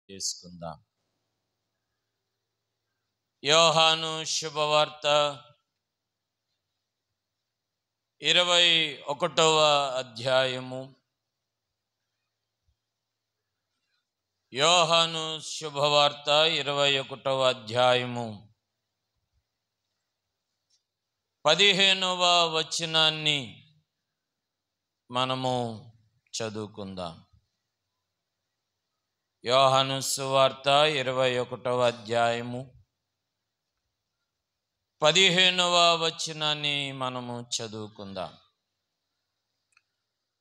చేసుకుందాం. యోహాను శుభవార్త 21వ అధ్యాయము. యోహాను శుభవార్త 21వ అధ్యాయము 15వ వచనాన్ని మనము చదువుకుందాం. యోహాను సువార్త 21వ అధ్యాయము 15వ వచనాన్ని మనము చదువుకుందాం.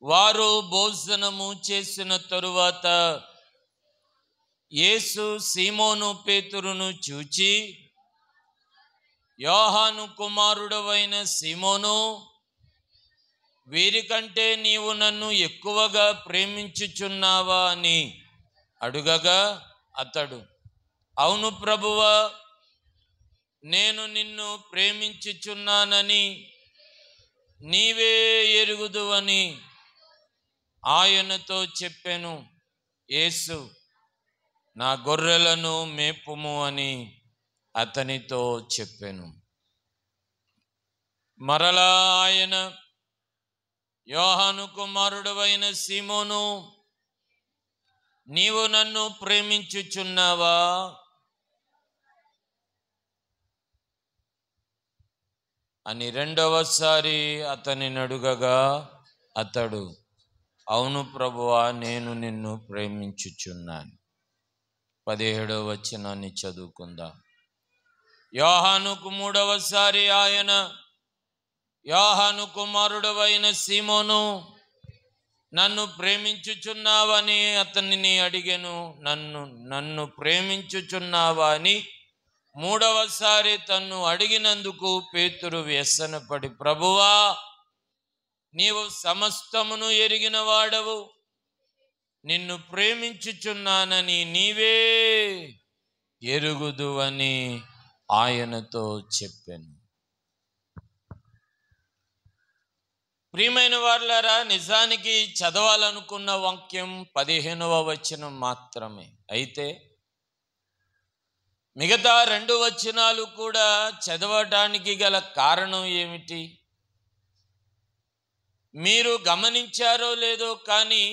వారు భోజనము చేసిన తరువాత యేసు సీమోను పేతురును చూచి, యోహాను కుమారుడవైన సీమోను, వీరికంటే నీవు నన్ను ఎక్కువగా ప్రేమించుచున్నావా అని అడుగగా, అతడు, అవును ప్రభువా, నేను నిన్ను ప్రేమించుచున్నానని నీవే ఎరుగుదువని ఆయనతో చెప్పెను. యేసు, నా గొర్రెలను మేపుము అని అతనితో చెప్పెను. మరలా ఆయన, యోహాను కుమారుడవైన సీమోను, నీవు నన్ను ప్రేమించుచున్నావా అని రెండవసారి అతనిని అడుగగా, అతడు, అవును ప్రభువా, నేను నిన్ను ప్రేమించుచున్నాను. 17వ వచనాన్ని చదువుకుందాం. యోహానుకు మూడవసారి ఆయన, యోహాను కుమారుడవైన సీమోను, నన్ను ప్రేమించుచున్నావని అతనిని అడిగెను. నన్ను ప్రేమించుచున్నావా అని మూడవసారి తన్ను అడిగినందుకు పేతురు వ్యసనపడి, ప్రభువా, నీవు సమస్తమును ఎరిగిన వాడవు, నిన్ను ప్రేమించుచున్నానని నీవే ఎరుగుదువని ఆయనతో చెప్పాను. ప్రియమైన వారులారా, నిజానికి చదవాలనుకున్న వాక్యం 15వ వచనం మాత్రమే. అయితే మిగతా 2 వచనాలు కూడా చదవటానికి గల కారణం ఏమిటి? మీరు గమనించారో లేదో కానీ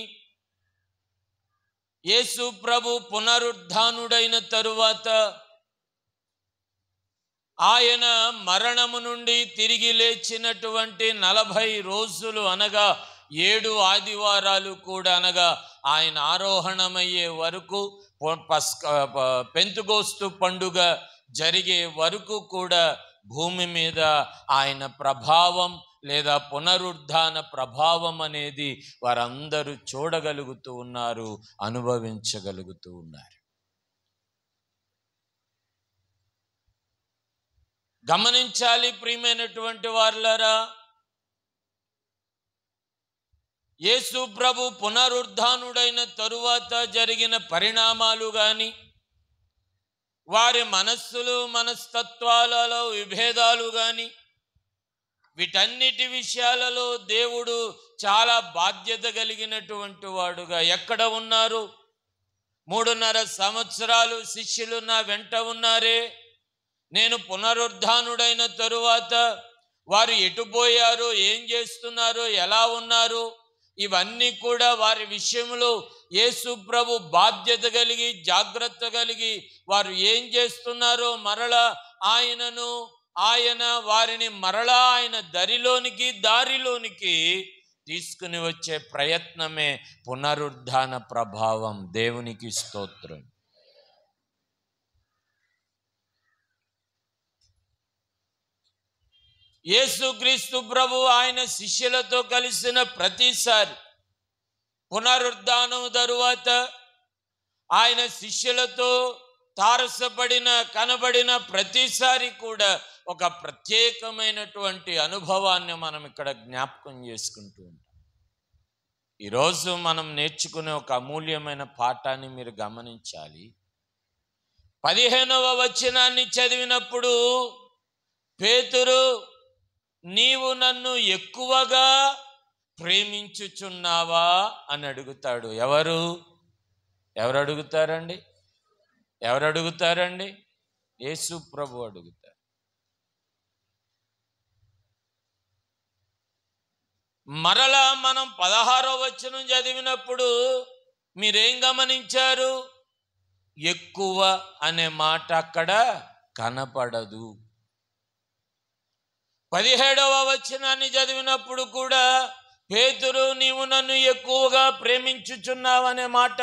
యేసు ప్రభు పునరుద్ధానుడైన తరువాత ఆయన మరణము నుండి తిరిగి లేచినటువంటి 40 రోజులు అనగా 7 ఆదివారాలు కూడా, అనగా ఆయన ఆరోహణమయ్యే వరకు, పెంతుకోస్తు పండుగ జరిగే వరకు కూడా భూమి మీద ఆయన ప్రభావం లేదా పునరుద్ధాన ప్రభావం అనేది వారందరూ చూడగలుగుతూ ఉన్నారు, అనుభవించగలుగుతూ ఉన్నారు. గమనించాలి ప్రియమైనటువంటి వారులారా, యేసు ప్రభు పునరుద్ధానుడైన తరువాత జరిగిన పరిణామాలు కానీ, వారి మనస్సులు మనస్తత్వాలలో విభేదాలు కానీ, వీటన్నిటి విషయాలలో దేవుడు చాలా బాధ్యత కలిగినటువంటి వాడుగా ఎక్కడ ఉన్నారు? 3.5 సంవత్సరాలు శిష్యులు నా వెంట ఉన్నారే, నేను పునరుద్ధానుడైన తరువాత వారు ఎటుపోయారో, ఏం చేస్తున్నారో, ఎలా ఉన్నారు, ఇవన్నీ కూడా వారి విషయంలో యేసు ప్రభు బాధ్యత కలిగి, జాగ్రత్త కలిగి, వారు ఏం చేస్తున్నారో మరలా ఆయన వారిని మరలా ఆయన దారిలోనికి తీసుకుని వచ్చే ప్రయత్నమే పునరుద్ధాన ప్రభావం. దేవునికి స్తోత్రం. యేసుక్రీస్తు ప్రభు ఆయన శిష్యులతో కలిసిన ప్రతిసారి, పునరుద్ధానం తరువాత ఆయన శిష్యులతో కనబడిన ప్రతిసారి కూడా ఒక ప్రత్యేకమైనటువంటి అనుభవాన్ని మనం ఇక్కడ జ్ఞాపకం చేసుకుంటూ ఉంటాం. ఈరోజు మనం నేర్చుకునే ఒక అమూల్యమైన పాఠాన్ని మీరు గమనించాలి. 15వ వచనాన్ని చదివినప్పుడు పేతురు, నీవు నన్ను ఎక్కువగా ప్రేమించుచున్నావా అని అడుగుతాడు. ఎవరు అడుగుతారండి? ఎవరు అడుగుతారండి? యేసు ప్రభు అడుగుతారు. మరలా మనం 16వ వచనం చదివినప్పుడు మీరేం గమనించారు? ఎక్కువ అనే మాట అక్కడ కనపడదు. 17వ వచనాన్ని చదివినప్పుడు కూడా పేతురు నీవు నన్ను ఎక్కువగా ప్రేమించుచున్నావనే మాట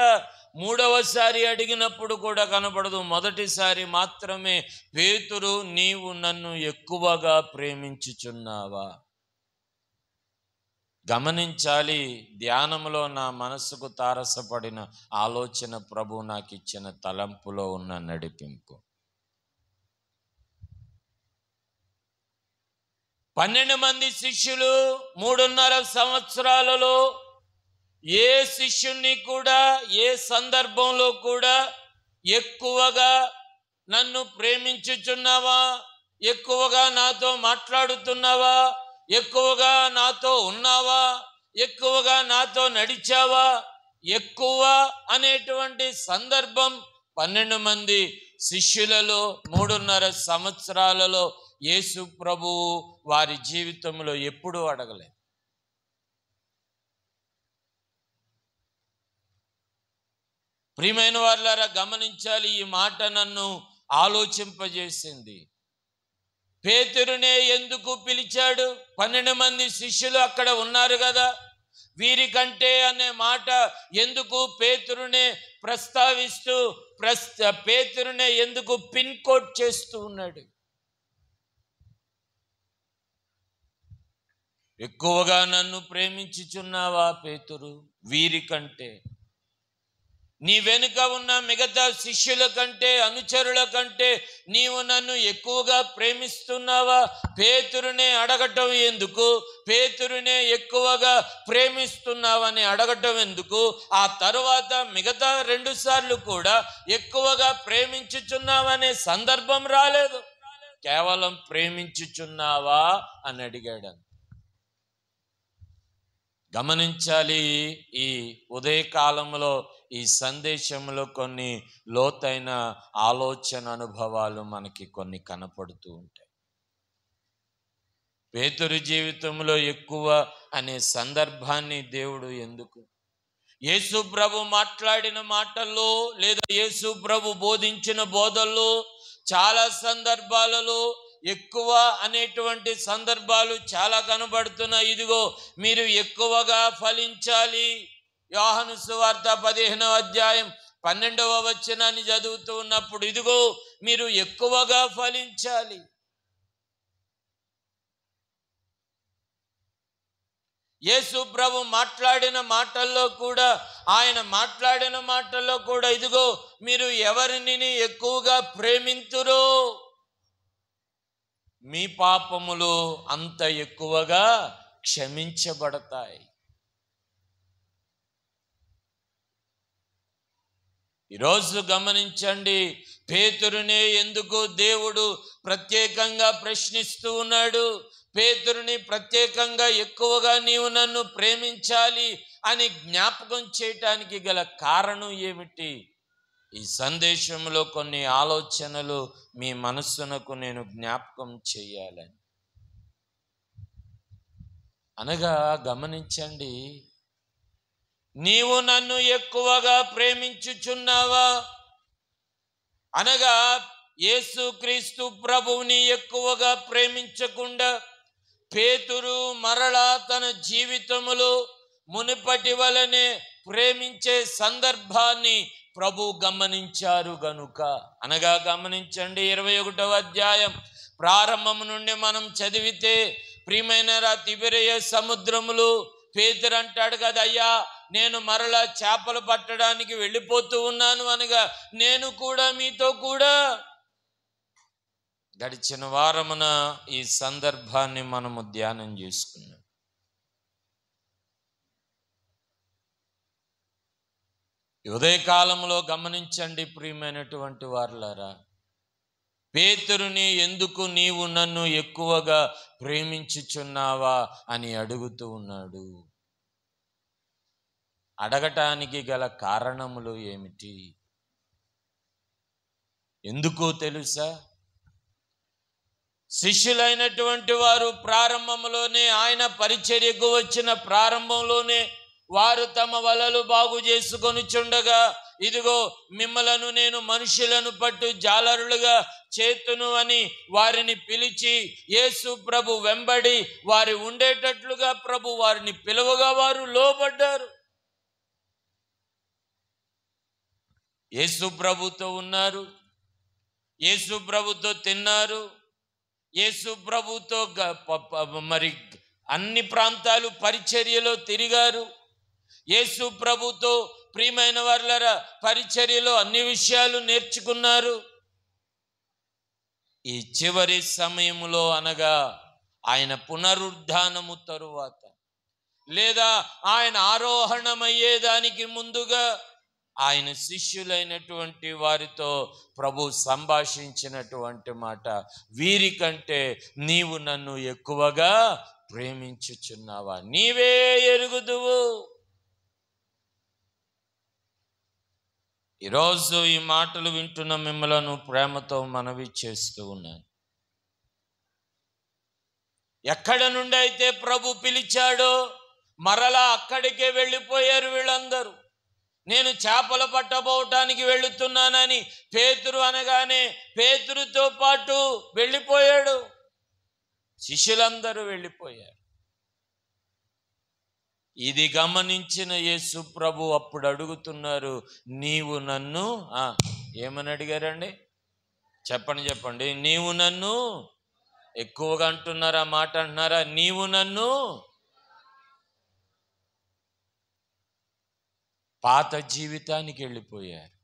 మూడవసారి అడిగినప్పుడు కూడా కనపడదు. మొదటిసారి మాత్రమే పేతురు నీవు నన్ను ఎక్కువగా ప్రేమించుచున్నావా? గమనించాలి. ధ్యానంలో నా మనసుకు తారసపడిన ఆలోచన ప్రభు నాకు ఇచ్చిన తలంపులో ఉన్న నడిపింపు. 12 మంది శిష్యులు 3.5 సంవత్సరాలలో ఏ శిష్యుణ్ణి కూడా ఏ సందర్భంలో కూడా ఎక్కువగా నన్ను ప్రేమించుచున్నావా, ఎక్కువగా నాతో మాట్లాడుతున్నావా, ఎక్కువగా నాతో ఉన్నావా, ఎక్కువగా నాతో నడిచావా, ఎక్కువ అనేటువంటి సందర్భం 12 మంది శిష్యులలో 3.5 సంవత్సరాలలో యేసు ప్రభువు వారి జీవితంలో ఎప్పుడూ అడగలేదు. ప్రియమైన వారులారా, గమనించాలి. ఈ మాట నన్ను ఆలోచింపజేసింది. పేతురునే ఎందుకు పిలిచాడు? 12 మంది శిష్యులు అక్కడ ఉన్నారు కదా, వీరికంటే అనే మాట ఎందుకు పేతురునే ప్రస్తావిస్తూ పేతురునే ఎందుకు పిన్ కోట్ చేస్తూ ఉన్నాడు? ఎక్కువగా నన్ను ప్రేమించుచున్నావా పేతురు? వీరికంటే, నీ వెనుక ఉన్న మిగతా శిష్యుల కంటే, అనుచరుల కంటే నీవు నన్ను ఎక్కువగా ప్రేమిస్తున్నావా? పేతురునే అడగటం ఎందుకు? పేతురునే ఎక్కువగా ప్రేమిస్తున్నావని అడగటం ఎందుకు? ఆ తరువాత మిగతా 2 సార్లు కూడా ఎక్కువగా ప్రేమించుచున్నావనే సందర్భం రాలేదు. కేవలం ప్రేమించుచున్నావా అని అడిగాడు. గమనించాలి. ఈ ఉదయకాలంలో ఈ సందేశంలో కొన్ని లోతైన ఆలోచన అనుభవాలు మనకి కొన్ని కనపడుతూ ఉంటాయి. పేతురు జీవితంలో ఎక్కువ అనే సందర్భాన్ని దేవుడు ఎందుకు? యేసు ప్రభు మాట్లాడిన మాటల్లో లేదా యేసు ప్రభు బోధించిన బోధల్లో చాలా సందర్భాలలో ఎక్కువ అనేటువంటి సందర్భాలు చాలా కనబడుతున్నాయి. ఇదిగో మీరు ఎక్కువగా ఫలించాలి. యోహాను సువార్త 15వ అధ్యాయం 12వ వచనాన్ని చదువుతూ ఉన్నప్పుడు ఇదిగో మీరు ఎక్కువగా ఫలించాలి. యేసు ప్రభు మాట్లాడిన మాటల్లో కూడా, ఆయన మాట్లాడిన మాటల్లో కూడా ఇదిగో మీరు ఎవరిని ఎక్కువగా ప్రేమింతురో మీ పాపములు అంత ఎక్కువగా క్షమించబడతాయి. ఈరోజు గమనించండి, పేతురునే ఎందుకు దేవుడు ప్రత్యేకంగా ప్రశ్నిస్తూ ఉన్నాడు? పేతురుని ప్రత్యేకంగా ఎక్కువగా నీవు నన్ను ప్రేమించాలి అని జ్ఞాపకం చేయటానికి గల కారణం ఏమిటి? ఈ సందేశంలో కొన్ని ఆలోచనలు మీ మనస్సునకు నేను జ్ఞాపకం చేయాలని. అనగా గమనించండి, నీవు నన్ను ఎక్కువగా ప్రేమించుచున్నావా? అనగా యేసుక్రీస్తు ప్రభువుని ఎక్కువగా ప్రేమించకుండా పేతురు మరలా తన జీవితములో మునుపటి వలనే ప్రేమించే సందర్భాన్ని ప్రభు గమనించారు గనుక. అనగా గమనించండి, 21వ అధ్యాయం ప్రారంభం నుండి మనం చదివితే, ప్రియమైన తిబెరియ సముద్రములు పేతురు అంటాడు కదా, అయ్యా నేను మరలా చేపలు పట్టడానికి వెళ్ళిపోతూ ఉన్నాను అనగా నేను కూడా మీతో కూడా. గడిచిన వారమున ఈ సందర్భాన్ని మనము ధ్యానం చేసుకున్నాం. ఉదయకాలంలో గమనించండి ప్రియమైనటువంటి వారులారా, పేతురుని ఎందుకు నీవు నన్ను ఎక్కువగా ప్రేమించుచున్నావా అని అడుగుతూ ఉన్నాడు. అడగటానికి గల కారణములు ఏమిటి? ఎందుకో తెలుసా? శిష్యులైనటువంటి వారు ప్రారంభంలోనే, ఆయన పరిచర్యకు వచ్చిన ప్రారంభంలోనే వారు తమ వలలు బాగు చేసుకొనుచుండగా, ఇదిగో మిమ్మలను నేను మనుషులను పట్టు జాలరులుగా చేతును అని వారిని పిలిచి, యేసు ప్రభు వెంబడి వారి ఉండేటట్లుగా ప్రభు వారిని పిలువగా వారు లోబడ్డారు. యేసు ప్రభుతో ఉన్నారు, యేసు ప్రభుతో తిన్నారు, యేసు ప్రభుతో మరి అన్ని ప్రాంతాలు పరిచర్యలో తిరిగారు. యేసు ప్రభుతో ప్రియమైన వారలారా పరిచర్యలో అన్ని విషయాలు నేర్చుకున్నారు. ఈ చివరి సమయంలో, అనగా ఆయన పునరుద్ధానము తరువాత, లేదా ఆయన ఆరోహణమయ్యేదానికి ముందుగా ఆయన శిష్యులైనటువంటి వారితో ప్రభు సంభాషించినటువంటి మాట, వీరికంటే నీవు నన్ను ఎక్కువగా ప్రేమించుచున్నావా, నీవే ఎరుగుదువు. ఈరోజు ఈ మాటలు వింటున్న మిమ్మలను ప్రేమతో మనవి చేస్తూ ఉన్నాను. ఎక్కడ నుండి అయితే ప్రభు పిలిచాడో మరలా అక్కడికే వెళ్ళిపోయారు వీళ్ళందరూ. నేను చేపలు పట్టబోవటానికి వెళుతున్నానని పేతురు అనగానే పేతురుతో పాటు వెళ్ళిపోయాడు, శిష్యులందరూ వెళ్ళిపోయారు. ఇది గమనించిన యేసు ప్రభు అప్పుడు అడుగుతున్నారు, నీవు నన్ను ఏమని అడిగారండి? చెప్పండి. నీవు నన్ను ఎక్కువగా అంటున్నారా? మాట అంటున్నారా? నీవు నన్ను. పాత జీవితానికి వెళ్ళిపోయారు,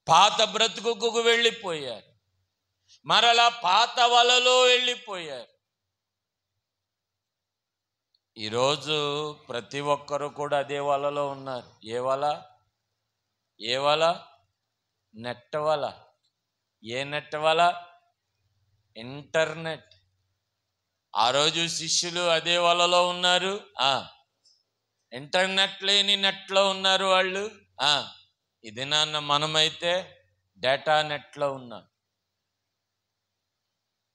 పాత బ్రతుకుకు వెళ్ళిపోయారు, మరలా పాత వలలో వెళ్ళిపోయారు. ఈరోజు ప్రతి ఒక్కరు కూడా అదే వలలో ఉన్నారు. ఏ వల? నెట్ వల. ఏ నెట్ వల? ఇంటర్నెట్. ఆ రోజు శిష్యులు అదే వలలో ఉన్నారు, ఇంటర్నెట్ లేని నెట్లో ఉన్నారు వాళ్ళు. ఇది నాన్న మనమైతే డేటా నెట్లో ఉన్నాం.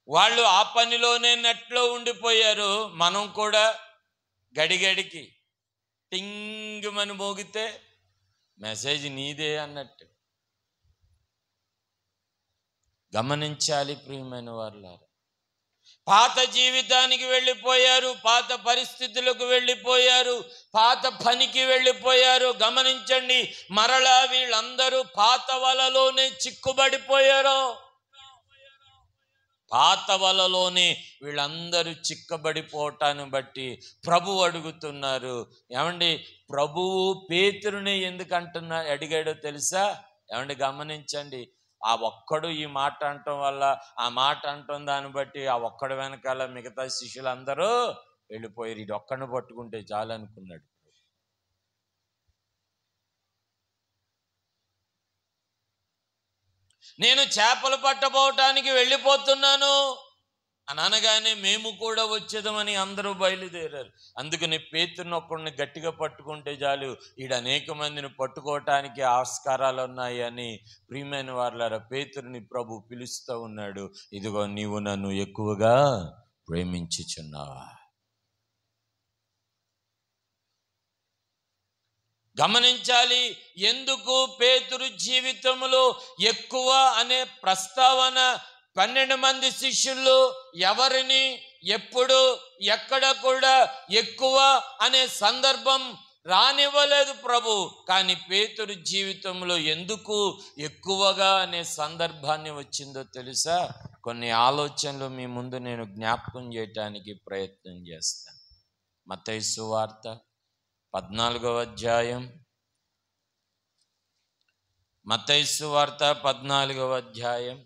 వాళ్ళు ఆ పనిలోనే నెట్లో ఉండిపోయారు. మనం కూడా గడిగడికి టింగుమని మోగితే మెసేజ్ నీదే అన్నట్టు. గమనించాలి ప్రియమైన వారులారా, పాత జీవితానికి వెళ్ళిపోయారు, పాత పరిస్థితులకు వెళ్ళిపోయారు, పాత పనికి వెళ్ళిపోయారు. గమనించండి, మరలా వీళ్ళందరూ పాత వలలోనే చిక్కుబడిపోయారు. పాత వలలోనే వీళ్ళందరూ చిక్కబడిపోవటాన్ని బట్టి ప్రభు అడుగుతున్నారు, ఏమండి ప్రభువు పేతురుని ఎందుకు అడిగాడో తెలుసా? ఏమండి గమనించండి, ఆ ఒక్కడు ఈ మాట అంటం వల్ల, ఆ మాట అంటాం దాన్ని బట్టి ఆ ఒక్కడు వెనకాల మిగతా శిష్యులందరూ వెళ్ళిపోయారు. ఇది ఒక్కడిని పట్టుకుంటే చాలు అనుకున్నాడు. నేను చేపలు పట్టబోవటానికి వెళ్ళిపోతున్నాను అని అనగానే మేము కూడా వచ్చేదామని అందరూ బయలుదేరారు. అందుకని పేతురుని ఒక్కడిని గట్టిగా పట్టుకుంటే చాలు, ఈడ అనేక మందిని పట్టుకోవటానికి ఆస్కారాలు ఉన్నాయి అని ప్రియమైన వారులారా పేతురుని ప్రభు పిలుస్తూ ఉన్నాడు. ఇదిగో నీవు నన్ను ఎక్కువగా ప్రేమించుచున్నావా? గమనించాలి, ఎందుకు పేతురు జీవితంలో ఎక్కువ అనే ప్రస్తావన 12 మంది శిష్యుల్లో ఎవరిని ఎప్పుడు ఎక్కడ కూడా ఎక్కువ అనే సందర్భం రానివ్వలేదు ప్రభు. కానీ పేతురు జీవితంలో ఎందుకు ఎక్కువగా అనే సందర్భాన్ని వచ్చిందో తెలుసా? కొన్ని ఆలోచనలు మీ ముందు నేను జ్ఞాపకం చేయటానికి ప్రయత్నం చేస్తాను. మత్తయి సువార్త 14వ అధ్యాయం, మత్తయి సువార్త 14వ అధ్యాయం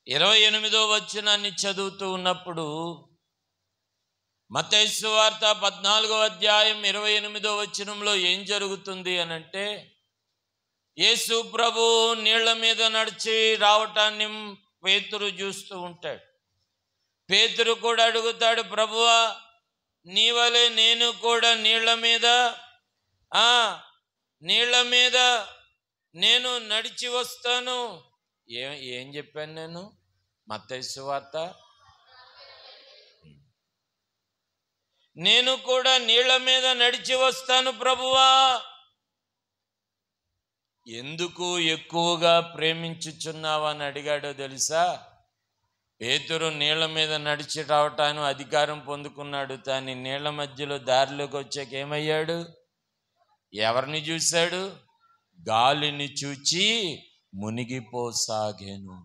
28వ వచనాన్ని చదువుతూ ఉన్నప్పుడు, మత్తయి సువార్త 14వ అధ్యాయం 28వ వచనంలో ఏం జరుగుతుంది అనంటే, యేసు ప్రభు నీళ్ల మీద నడిచి రావటాన్ని పేతురు చూస్తూ ఉంటాడు. పేతురు కూడా అడుగుతాడు, ప్రభువా నీ వలే నేను కూడా నీళ్ల మీద నేను నడిచి వస్తాను. ఏం చెప్పాను నేను? మత్తయి సువార్త, నేను కూడా నీళ్ల మీద నడిచి వస్తాను ప్రభువా. ఎందుకు ఎక్కువగా ప్రేమించుచున్నావని అడిగాడో తెలుసా? పేతురు నీళ్ల మీద నడిచి రావటానికి అధికారం పొందుకున్నాడు. కానీ నీళ్ల మధ్యలో దారిలోకి వచ్చాక ఏమయ్యాడు? ఎవరిని చూశాడు? గాలిని చూచి మునిగిపోసాగాను.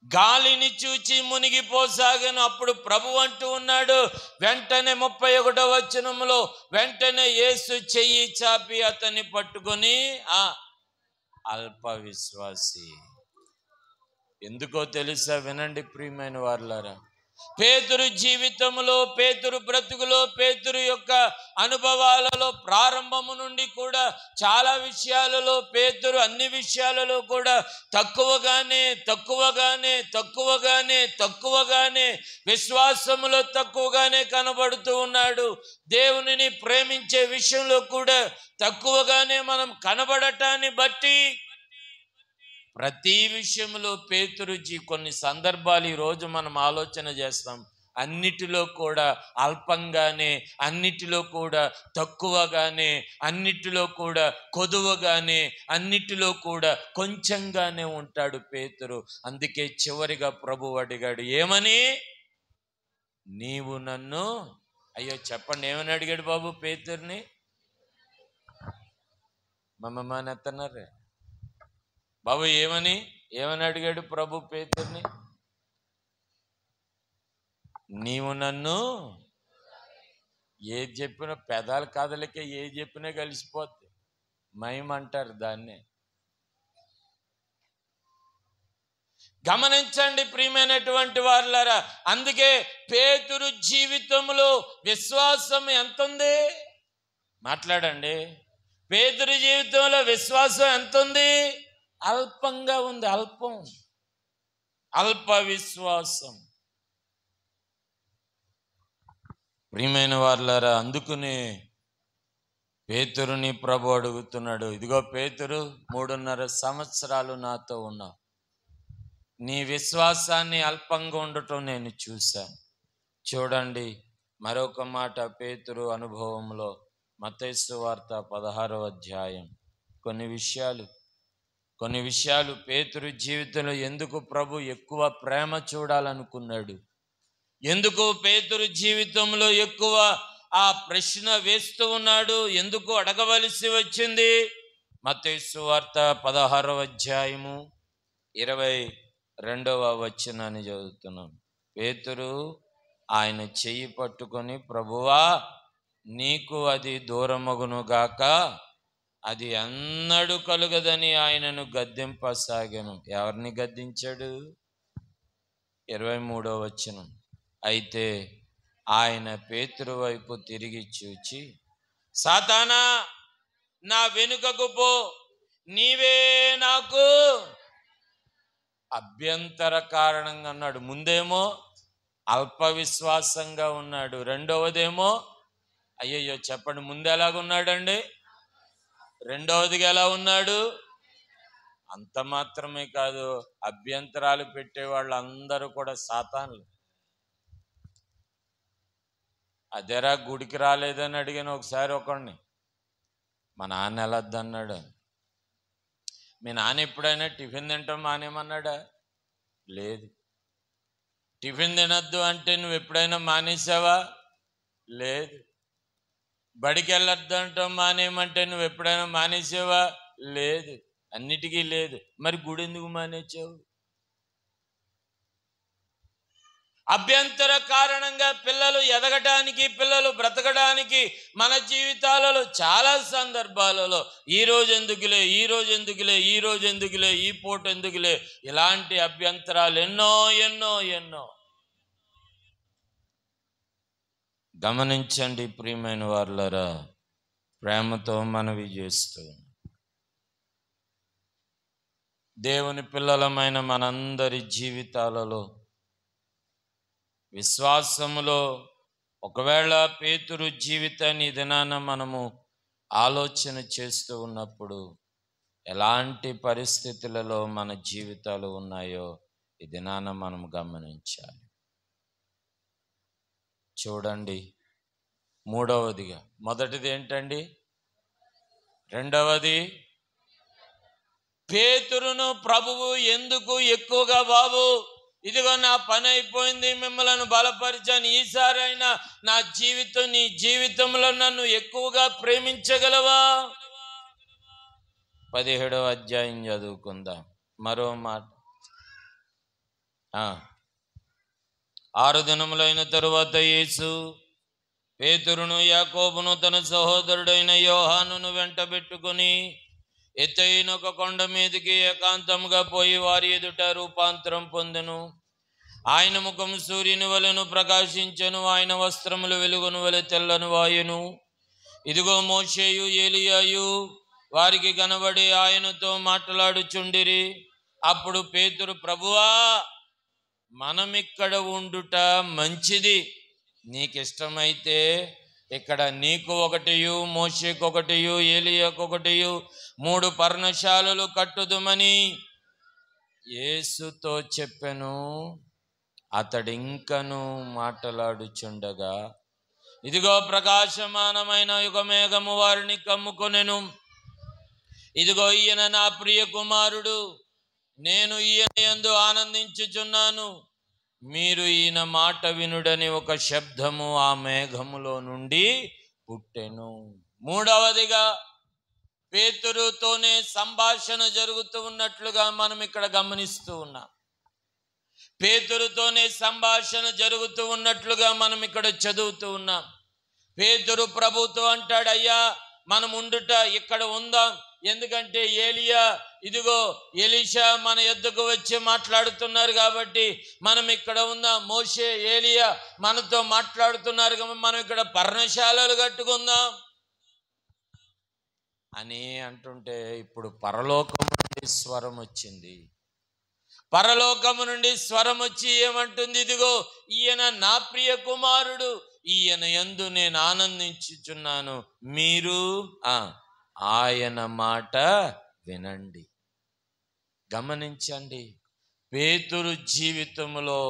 గాలిని చూచి మునిగిపోసాగాను. అప్పుడు ప్రభు అంటూ ఉన్నాడు, వెంటనే 31వ వచనంలో, వెంటనే యేసు చెయ్యి చాపి అతన్ని పట్టుకొని, అల్ప విశ్వాసి. ఎందుకో తెలుసా? వినండి ప్రియమైన వారులారా, పేతురు జీవితంలో, పేతురు బ్రతుకులో, పేతురు యొక్క అనుభవాలలో ప్రారంభము నుండి కూడా చాలా విషయాలలో పేతురు అన్ని విషయాలలో కూడా తక్కువగానే విశ్వాసములో తక్కువగానే కనబడుతూ ఉన్నాడు. దేవునిని ప్రేమించే విషయంలో కూడా తక్కువగానే మనం కనబడటాన్ని బట్టి ప్రతి విషయంలో పేతురు కొన్ని సందర్భాలు ఈరోజు మనం ఆలోచన చేస్తాం. అన్నిటిలో కూడా అల్పంగానే, అన్నిటిలో కూడా తక్కువగానే, అన్నిటిలో కూడా కొదువగానే, అన్నిటిలో కూడా కొంచెంగానే ఉంటాడు పేతురు. అందుకే చివరిగా ప్రభు అడిగాడు, ఏమని? నీవు నన్ను, అయ్యో చెప్పండి, ఏమని అడిగాడు బాబు పేతుర్ని? మమ్మల్ని బాబు ఏమని అడిగాడు ప్రభు పేతుర్ని? నీవు నన్ను, ఏది చెప్పినా పెదాల కదలికే ఏది చెప్పినా కలిసిపోద్ది, మహిమంటారు దాన్నే. గమనించండి ప్రియమైనటువంటి వారులారా, అందుకే పేతురు జీవితంలో విశ్వాసం ఎంత ఉంది? మాట్లాడండి. పేతురు జీవితంలో విశ్వాసం ఎంత ఉంది? అల్పంగా ఉంది. అల్ప విశ్వాసం. ప్రియమైన వారులారా, అందుకునే పేతురుని ప్రభు అడుగుతున్నాడు, ఇదిగో పేతురు, 3.5 సంవత్సరాలు నాతో ఉన్నావు, నీ విశ్వాసాన్ని అల్పంగా ఉండటం నేను చూశాను. చూడండి మరొక మాట పేతురు అనుభవంలో, మత్తయి సువార్త 16వ అధ్యాయం. కొన్ని విషయాలు పేతురు జీవితంలో ఎందుకు ప్రభు ఎక్కువ ప్రేమ చూడాలనుకున్నాడు, ఎందుకు పేతురు జీవితంలో ఎక్కువ ఆ ప్రశ్న వేస్తూ ఉన్నాడు, ఎందుకు అడగవలసి వచ్చింది? మత్తయి సువార్త 16వ అధ్యాయము 22వ వచనాన్ని చదువుతున్నాం. పేతురు ఆయన చెయ్యి పట్టుకొని, ప్రభువా నీకు అది దూరమగును గాక, అది అన్నడు కలుగదని ఆయనను గద్దింపసాగాను. ఎవరిని గద్దించాడు? 23వ వచనం. అయితే ఆయన పేతురు వైపు తిరిగి చూచి, సాతానా నా వెనుకకు పో, నీవే నాకు అభ్యంతర కారణంగా అన్నాడు. ముందేమో అల్ప విశ్వాసంగా ఉన్నాడు, రెండవదేమో అయ్యయ్యో చెప్పండి, ముందు ఎలాగున్నాడండి? రెండవదిగా ఎలా ఉన్నాడు? అంత మాత్రమే కాదు, అభ్యంతరాలు పెట్టే వాళ్ళు అందరూ కూడా సాతానులు. అదేరా గుడికి రాలేదని అడిగాను ఒకసారి ఒకడిని. మా నాన్న వెళ్ళొద్దన్నాడు. మీ నాన్న ఎప్పుడైనా టిఫిన్ తింటాం మానేమన్నాడా? లేదు. టిఫిన్ తినద్దు అంటే నువ్వు ఎప్పుడైనా మానేసావా? లేదు. బడికి వెళ్ళొద్దు అంటాం మానేయమంటే నువ్వు ఎప్పుడైనా మానేసావా? లేదు. అన్నిటికీ లేదు. మరి గుడి ఎందుకు మానేసావు? అభ్యంతర కారణంగా పిల్లలు ఎదగటానికి, పిల్లలు బ్రతకడానికి మన జీవితాలలో చాలా సందర్భాలలో ఈ రోజు ఎందుకులే, ఈ పూట ఎందుకులే, ఇలాంటి అభ్యంతరాలు ఎన్నో. గమనించండి ప్రియమైన వారులారా, ప్రేమతో మనవి చేస్తూ దేవుని పిల్లలమైన మనందరి జీవితాలలో విశ్వాసములో ఒకవేళ పేతురు జీవితాన్ని దినాన మనము ఆలోచన చేస్తూ ఉన్నప్పుడు ఎలాంటి పరిస్థితులలో మన జీవితాలు ఉన్నాయో ఈ దినాన మనం గమనించాలి. చూడండి, మూడవదిగా, మొదటిది ఏంటండి? రెండవది, పేతురును ప్రభువు ఎందుకు ఎక్కువగా, బాబు ఇదిగో నా పని అయిపోయింది, మిమ్మల్ని బలపరిచాను, ఈసారైనా నా జీవితం, నీ జీవితంలో నన్ను ఎక్కువగా ప్రేమించగలవా? 17వ అధ్యాయం చదువుకుందాం. మరో మాట, 6 దినములైన తరువాత యేసు పేతురును యాకోబును తన సహోదరుడైన యోహానును వెంటబెట్టుకుని ఎత్తైన ఒక కొండ మీదకి ఏకాంతంగా పోయి వారి ఎదుట రూపాంతరం పొందెను. ఆయన ముఖం సూర్యుని వలెను ప్రకాశించెను, ఆయన వస్త్రములు వెలుగును వలె తెల్లని వాయును. ఇదిగో మోషేయు ఏలియాయు వారికి కనబడి ఆయనతో మాట్లాడుచుండిరి. అప్పుడు పేతురు, ప్రభువా, మనమిక్కడ ఉండుట మంచిది, నీకిష్టమైతే ఇక్కడ నీకు ఒకటియు, మోషేకు ఒకటియు, ఏలియాకు ఒకటియు 3 పర్ణశాలలు కట్టుదుమని యేసుతో చెప్పెను. అతడింకను మాట్లాడుచుండగా ఇదిగో ప్రకాశమానమైన యుగమేఘము వారిని కమ్ముకొనెను. ఇదిగో ఈయన నా ప్రియ కుమారుడు, నేను ఈయన యందు ఆనందించుచున్నాను, మీరు ఈయన మాట వినుడని ఒక శబ్దము ఆ మేఘములో నుండి పుట్టెను. మూడవదిగా, పేతురుతోనే సంభాషణ జరుగుతూ ఉన్నట్లుగా మనం ఇక్కడ గమనిస్తూ ఉన్నాం. పేతురుతోనే సంభాషణ జరుగుతూ ఉన్నట్లుగా మనం ఇక్కడ చదువుతూ ఉన్నాం. పేతురు ప్రభుతో అంటాడు, అయ్యా మనం ఉండుట ఇక్కడ ఉందాం, ఎందుకంటే ఏలియా, ఇదిగో ఎలీషా మన యొద్దకు వచ్చి మాట్లాడుతున్నారు కాబట్టి మనం ఇక్కడ ఉందాం. మోషే, ఏలియా మనతో మాట్లాడుతున్నారు కాబట్టి మనం ఇక్కడ పర్ణశాలలు కట్టుకుందాం అని అంటుంటే, ఇప్పుడు పరలోకం నుండి స్వరం వచ్చింది. పరలోకము నుండి స్వరం వచ్చి ఏమంటుంది? ఇదిగో ఈయన నా ప్రియ కుమారుడు, ఈయన యందు నేను ఆనందించుచున్నాను, మీరు ఆయన మాట వినండి. గమనించండి, పేతురు జీవితంలో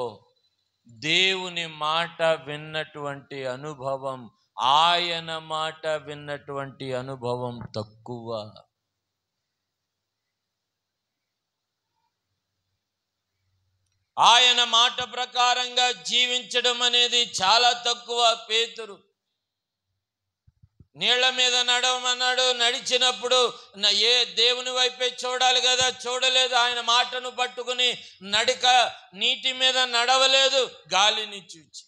దేవుని మాట విన్నటువంటి అనుభవం, ఆయన మాట విన్నటువంటి అనుభవం తక్కువ. ఆయన మాట ప్రకారంగా జీవించడం అనేది చాలా తక్కువ. పేతురు నీళ్ల మీద నడవమన్నాడు, నడిచినప్పుడు ఏ దేవుని వైపే చూడాలి కదా, చూడలేదు. ఆయన మాటను పట్టుకుని నడిక నీటి మీద నడవలేదు, గాలిని చూచి.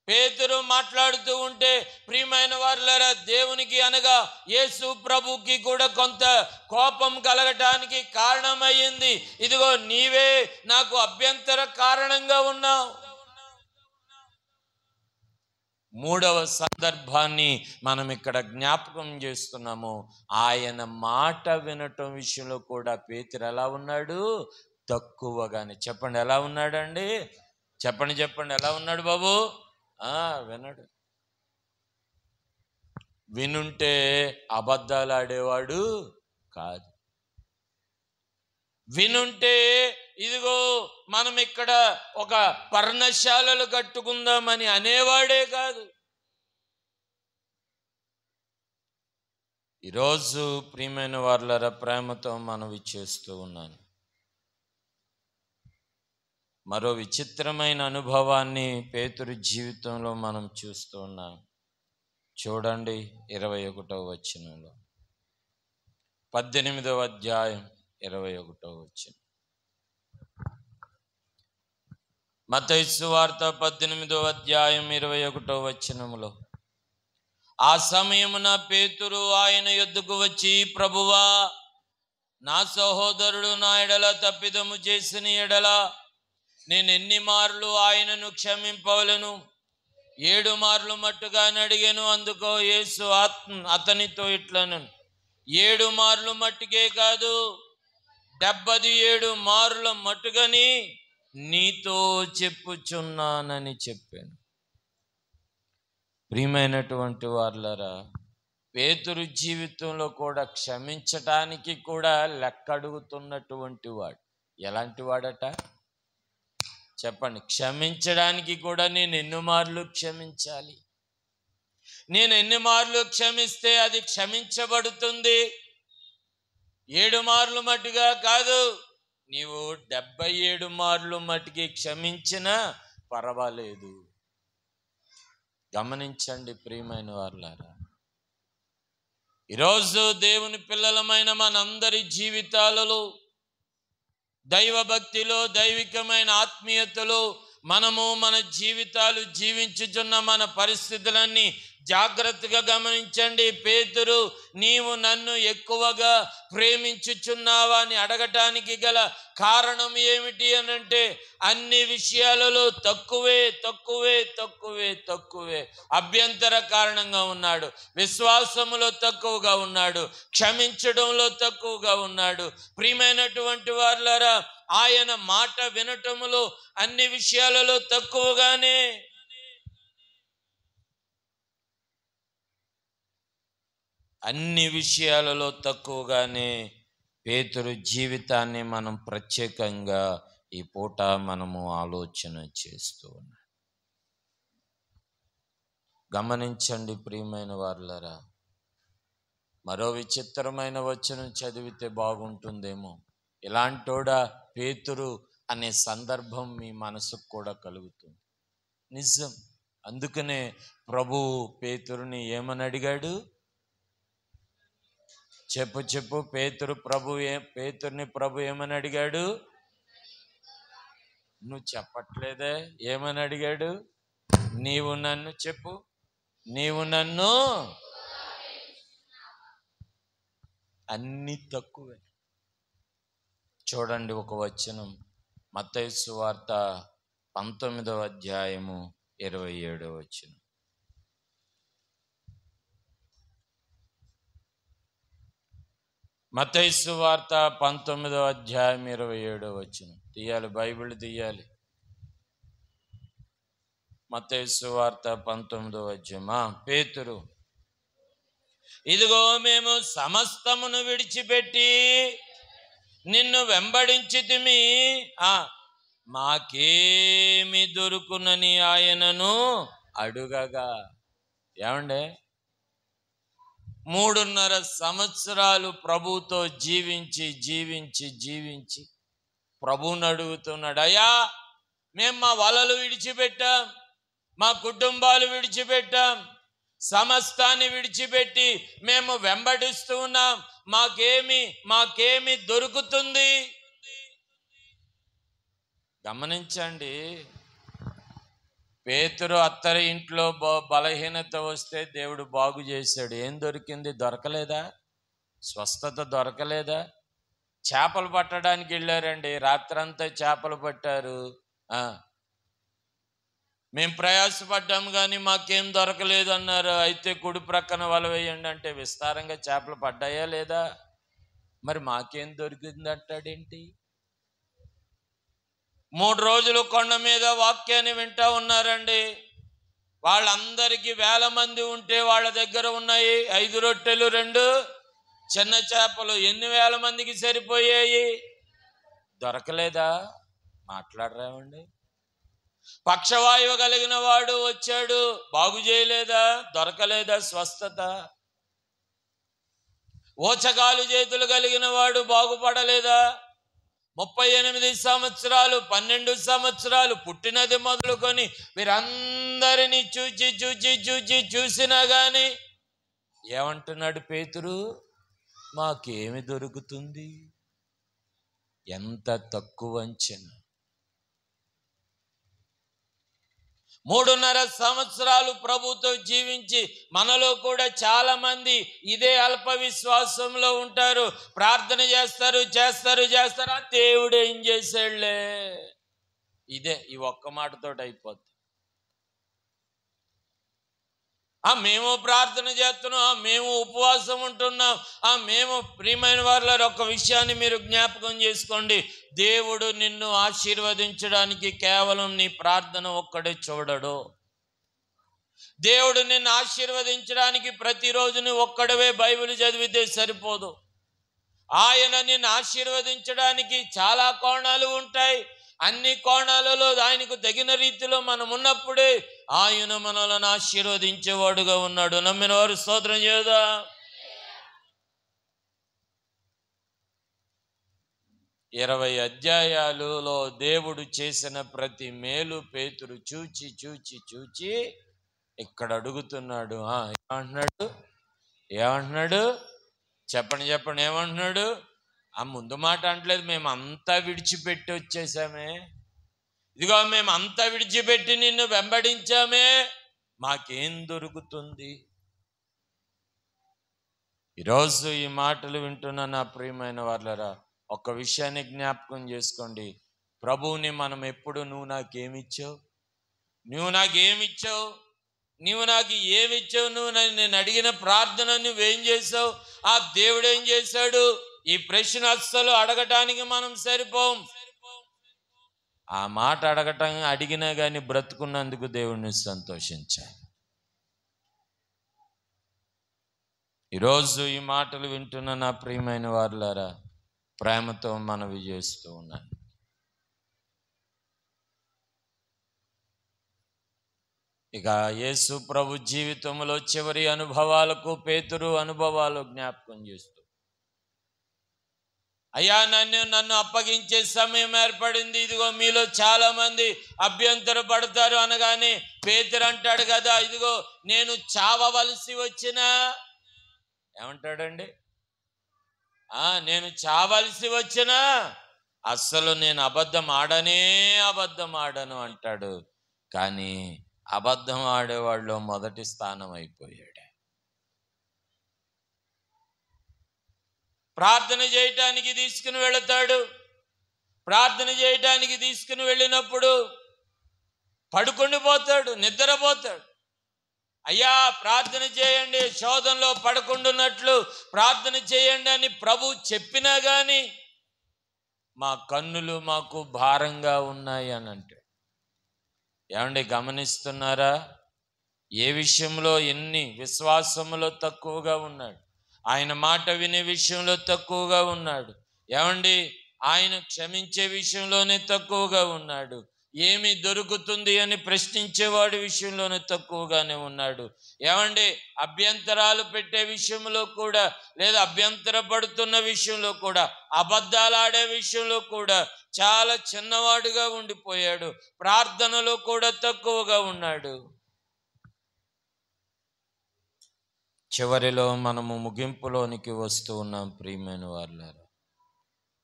పేతురు మాట్లాడుతూ ఉంటే, ప్రియమైన వారులారా, దేవునికి అనగా యేసు ప్రభుకి కూడా కొంత కోపం కలగటానికి కారణమయ్యింది. ఇదిగో నీవే నాకు అభ్యంతర కారణంగా ఉన్నావు. మూడవ సందర్భాన్ని మనం ఇక్కడ జ్ఞాపకం చేస్తున్నాము. ఆయన మాట వినటం విషయంలో కూడా పేతురు ఎలా ఉన్నాడు? తక్కువగానే. చెప్పండి, ఎలా ఉన్నాడండి? చెప్పండి ఎలా ఉన్నాడు బాబు? వినడు. వినుంటే అబద్ధాలు ఆడేవాడు కాదు. వినుంటే ఇదిగో మనం ఇక్కడ ఒక పర్ణశాలలు కట్టుకుందామని అనేవాడే కాదు. ఈరోజు ప్రియమైన వారులారా, ప్రేమతో మనవి చేస్తూ ఉన్నాను. మరో విచిత్రమైన అనుభవాన్ని పేతురు జీవితంలో మనం చూస్తూ ఉన్నాం. చూడండి, 21వ వచనంలో, 18వ అధ్యాయం 21వ వచనం. మత్తయి సువార్త 18వ అధ్యాయం 21వ వచనంలో, ఆ సమయమున పేతురు ఆయన యొద్దకు వచ్చి, ప్రభువా, నా సహోదరుడు నా ఎడల తప్పిదము చేసిన ఎడల నేను ఎన్ని మార్లు ఆయనను క్షమింపవలను? 7 మార్లు మట్టుగా అడిగాను. అందుకో యేసు అతనితో ఇట్లను, 7 మార్లు మట్టుకే కాదు, 77 మార్ల మట్టుగని నీతో చెప్పుచున్నానని చెప్పాను. ప్రియమైనటువంటి వారులారా, పేతురు జీవితంలో కూడా క్షమించటానికి కూడా లెక్క అడుగుతున్నటువంటి వాడు. ఎలాంటి వాడట చెప్పండి? క్షమించడానికి కూడా నేను ఎన్ని మార్లు క్షమించాలి, నేను ఎన్ని మార్లు క్షమిస్తే అది క్షమించబడుతుంది? 7 మార్లు మట్టుగా కాదు, నీవు 77 మార్లు మట్టుకి క్షమించినా పర్వాలేదు. గమనించండి ప్రియమైన వారులారా, ఈరోజు దేవుని పిల్లలమైన మనందరి జీవితాలలో దైవభక్తిలో, దైవికమైన ఆత్మీయతలో మనము మన జీవితాలు జీవించుచున్న మన పరిస్థితులన్నీ జాగ్రత్తగా గమనించండి. పేతురు, నీవు నన్ను ఎక్కువగా ప్రేమించుచున్నావా అని అడగటానికి గల కారణం ఏమిటి అనంటే, అన్ని విషయాలలో తక్కువే తక్కువే తక్కువే తక్కువే. అభ్యంతర కారణంగా ఉన్నాడు, విశ్వాసములో తక్కువగా ఉన్నాడు, క్షమించడంలో తక్కువగా ఉన్నాడు. ప్రియమైనటువంటి వారులారా, ఆయన మాట వినటములో అన్ని విషయాలలో తక్కువగానే, అన్ని విషయాలలో తక్కువగానే పేతురు జీవితాన్ని మనం ప్రత్యేకంగా ఈ పూట మనము ఆలోచన చేస్తూ ఉన్నాం. గమనించండి ప్రియమైన వారులారా, మరో విచిత్రమైన వచనం చదివితే బాగుంటుందేమో. ఇలాంటోడా పేతురు అనే సందర్భం మీ మనసుకు కూడా కలుగుతుంది. నిజం. అందుకనే ప్రభువు పేతురుని ఏమని అడిగాడు? చెప్పు పేతురుని ప్రభు ఏమని అడిగాడు? నువ్వు చెప్పట్లేదే, ఏమని అడిగాడు? నీవు నన్ను చెప్పు, నీవు నన్ను అన్ని తక్కువే. చూడండి ఒక వచనం, మత్తయి సువార్త 19వ అధ్యాయము 27వ వచనం. మత్తయి సువార్త 19వ అధ్యాయం 27వ వచనం. తీయాలి, బైబిల్ తీయాలి. మత్తయి సువార్త 19వ అధ్యాయం. పేతురు, ఇదిగో మేము సమస్తమును విడిచిపెట్టి నిన్ను వెంబడించితిమి, మాకేమి దొరుకునని ఆయనను అడుగగా. ఏమండే, 3.5 సంవత్సరాలు ప్రభువుతో జీవించి జీవించి జీవించి ప్రభువుని అడుగుతున్నాడు, అయ్యా మేము మా వలలు విడిచిపెట్టాం, మా కుటుంబాలు విడిచిపెట్టాం, సమస్తాన్ని విడిచిపెట్టి మేము వెంబడిస్తూ ఉన్నాం, మాకేమి దొరుకుతుంది? గమనించండి, పేతురు అత్తరి ఇంట్లో బలహీనత వస్తే దేవుడు బాగు చేశాడు. ఏం దొరికింది? దొరకలేదా? స్వస్థత దొరకలేదా? చేపలు పట్టడానికి వెళ్ళారండి, రాత్రంతా చేపలు పట్టారు. మేము ప్రయాసపడ్డాం కానీ మాకేం దొరకలేదు అన్నారు. అయితే కుడి ప్రక్కన వల వేయండి అంటే విస్తారంగా చేపలు పడ్డాయా లేదా? మరి మాకేం దొరికింది అంటాడేంటి? 3 రోజులు కొండ మీద వాక్యాన్ని వింటా ఉన్నారండి. వాళ్ళందరికీ 1000 మంది ఉంటే వాళ్ళ దగ్గర ఉన్నాయి 5 రొట్టెలు 2 చిన్న చేపలు. ఎన్ని 1000 మందికి సరిపోయాయి? దొరకలేదా? మాట్లాడరామండి. పక్షవాయువు కలిగిన వాడు వచ్చాడు, బాగు చేయలేదా? దొరకలేదా స్వస్థత? ఓచకాలు చేతులు కలిగిన వాడు బాగుపడలేదా? 38 సంవత్సరాలు 12 సంవత్సరాలు పుట్టినది మొదలుకొని వీరందరినీ చూసినా గాని ఏమంటున్నాడు పేతురు? మాకేమి దొరుకుతుంది? ఎంత తక్కువ అంచనా! 3.5 సంవత్సరాలు ప్రభుతో జీవించి మనలో కూడా చాలా మంది ఇదే అల్ప విశ్వాసంలో ఉంటారు. ప్రార్థన చేస్తారు. దేవుడు ఏం చేశాడులే, ఇదే ఈ ఒక్క మాటతో అయిపోద్ది. మేము ప్రార్థన చేస్తున్నాం, మేము ఉపవాసం ఉంటున్నాం, మేము ప్రియమైన వారిలో ఒక విషయాన్ని మీరు జ్ఞాపకం చేసుకోండి. దేవుడు నిన్ను ఆశీర్వదించడానికి కేవలం నీ ప్రార్థన ఒక్కడే చూడడు. దేవుడు నిన్ను ఆశీర్వదించడానికి ప్రతిరోజు నువ్వు ఒక్కడవే బైబిల్ చదివితే సరిపోదు. ఆయన నిన్ను ఆశీర్వదించడానికి చాలా కోణాలు ఉంటాయి. అన్ని కోణాలలో ఆయనకు తగిన రీతిలో మనం ఉన్నప్పుడే ఆయన మనలను ఆశీర్వదించేవాడుగా ఉన్నాడు. నమ్మిన వారు స్తోత్రం చేయుదా. 20 అధ్యాయాలలో దేవుడు చేసిన ప్రతి మేలు పేతురు చూచి చూచి చూచి ఇక్కడ అడుగుతున్నాడు. ఏమంటున్నాడు చెప్పండి ఏమంటున్నాడు? ఆ ముందు మాట అంటలేదు, మేము అంతా విడిచిపెట్టి వచ్చేసామే, ఇదిగో మేము అంతా విడిచిపెట్టి నిన్ను వెంబడించామే, మాకేం దొరుకుతుంది? ఈరోజు ఈ మాటలు వింటున్న నా ప్రియమైన వాళ్ళరా, ఒక్క విషయాన్ని జ్ఞాపకం చేసుకోండి. ప్రభువుని మనం ఎప్పుడు నువ్వు నాకేమిచ్చావు, నువ్వు నాకు ఏమిచ్చావు, నేను అడిగిన ప్రార్థన నువ్వేం చేసావు, ఆ దేవుడు ఏం చేశాడు? ఈ ప్రశ్న అస్సలు అడగటానికి మనం సరిపోం. ఆ మాట అడిగినా కానీ బ్రతుకున్నందుకు దేవుడిని సంతోషించాలి. ఈరోజు ఈ మాటలు వింటున్న నా ప్రియమైన వారులారా, ప్రేమతో మనవి చేస్తూ ఉన్నాను. ఇక యేసు ప్రభు జీవితంలో చివరి అనుభవాలకు పేతురు అనుభవాలు జ్ఞాపకం చేస్తూ, అయ్యా నన్ను అప్పగించే సమయం ఏర్పడింది, ఇదిగో మీలో చాలా మంది అభ్యంతర పడతారు అనగానే పేతురు అంటాడు కదా, ఇదిగో నేను చావవలసి వచ్చినా, ఏమంటాడండి? నేను చావలసి వచ్చినా అస్సలు నేను అబద్ధం ఆడను అంటాడు. కానీ అబద్ధం ఆడేవాళ్ళు మొదటి స్థానం అయిపోయాడు. ప్రార్థన చేయటానికి తీసుకుని వెళతాడు. ప్రార్థన చేయటానికి తీసుకుని వెళ్ళినప్పుడు పడుకొని పోతాడు, నిద్రపోతాడు. అయ్యా ప్రార్థన చేయండి, శోధనలో పడకుండాన్నట్లు ప్రార్థన చేయండి అని ప్రభు చెప్పినా కానీ మా కన్నులు మాకు భారంగా ఉన్నాయి అని అంటే, ఏమండి గమనిస్తున్నారా? ఏ విషయంలో ఎన్ని విశ్వాసములో తక్కువగా ఉన్నాడు, ఆయన మాట వినే విషయంలో తక్కువగా ఉన్నాడు. ఏమండి ఆయన క్షమించే విషయంలోనే తక్కువగా ఉన్నాడు. ఏమి దొరుకుతుంది అని ప్రశ్నించేవాడి విషయంలోనే తక్కువగానే ఉన్నాడు. ఏమండి అభ్యంతరాలు పెట్టే విషయంలో కూడా, లేదా అభ్యంతర పడుతున్న విషయంలో కూడా, అబద్ధాలు ఆడే విషయంలో కూడా చాలా చిన్నవాడుగా ఉండిపోయాడు. ప్రార్థనలో కూడా తక్కువగా ఉన్నాడు. చివరిలో మనము ముగింపులోనికి వస్తూ ఉన్నాం. ప్రియమైన వాళ్ళారా,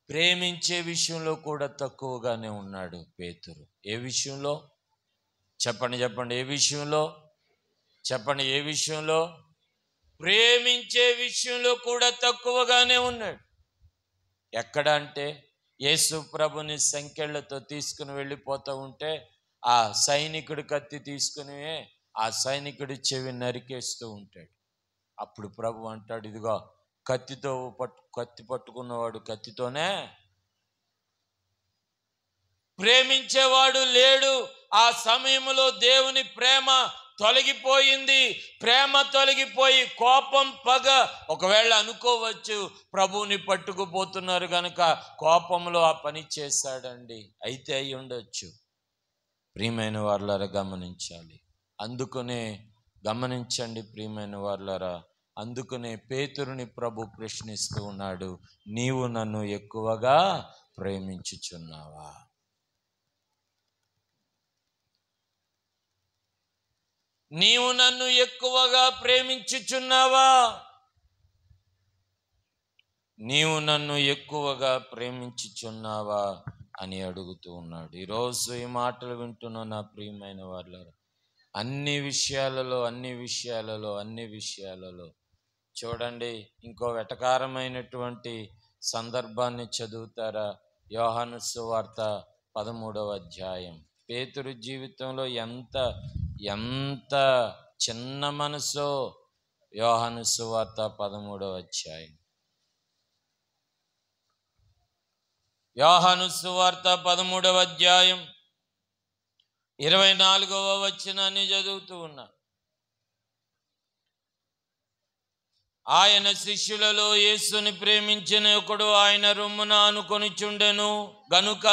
ప్రేమించే విషయంలో కూడా తక్కువగానే ఉన్నాడు పేతురు. ఏ విషయంలో చెప్పండి? ఏ విషయంలో చెప్పండి? ఏ విషయంలో? ప్రేమించే విషయంలో కూడా తక్కువగానే ఉన్నాడు. ఎక్కడ అంటే యేసు ప్రభుని సంకెళ్లతో తీసుకుని వెళ్ళిపోతూ ఉంటే ఆ సైనికుడు కత్తి తీసుకుని ఆ సైనికుడి చెవి నరికేస్తూ ఉంటాడు. అప్పుడు ప్రభు అంటాడు, ఇదిగో కత్తి పట్టుకున్నవాడు కత్తితోనే, ప్రేమించేవాడు లేడు. ఆ సమయంలో దేవుని ప్రేమ తొలగిపోయింది. ప్రేమ తొలగిపోయి కోపం, పగ. ఒకవేళ అనుకోవచ్చు ప్రభువుని పట్టుకుపోతున్నారు కనుక కోపంలో ఆ పని చేశాడండి. అయితే అయి ఉండొచ్చు. ప్రియమైన వారులారా గమనించాలి. గమనించండి ప్రియమైన వారులారా, అందుకనే పేతురుని ప్రభు ప్రశ్నిస్తూ ఉన్నాడు, నీవు నన్ను ఎక్కువగా ప్రేమించుచున్నావా? నీవు నన్ను ఎక్కువగా ప్రేమించుచున్నావా? నీవు నన్ను ఎక్కువగా ప్రేమించుచున్నావా అని అడుగుతూ ఉన్నాడు. ఈరోజు ఈ మాటలు వింటున్న నా ప్రియమైన వారులారా, అన్ని విషయాలలో చూడండి. ఇంకో వెటకారమైనటువంటి సందర్భాన్ని చదువుతారా? యోహాను సువార్త 13వ అధ్యాయం. పేతురు జీవితంలో ఎంత చిన్న మనసో. యోహాను సువార్త 13వ అధ్యాయం. యోహాను సువార్త 13వ అధ్యాయం 24వ వచనాన్ని చదువుతూ ఉన్నా. ఆయన శిష్యులలో యేసుని ప్రేమించిన ఒకడు ఆయన రొమ్మున ఆనుకొనిచుండెను గనుక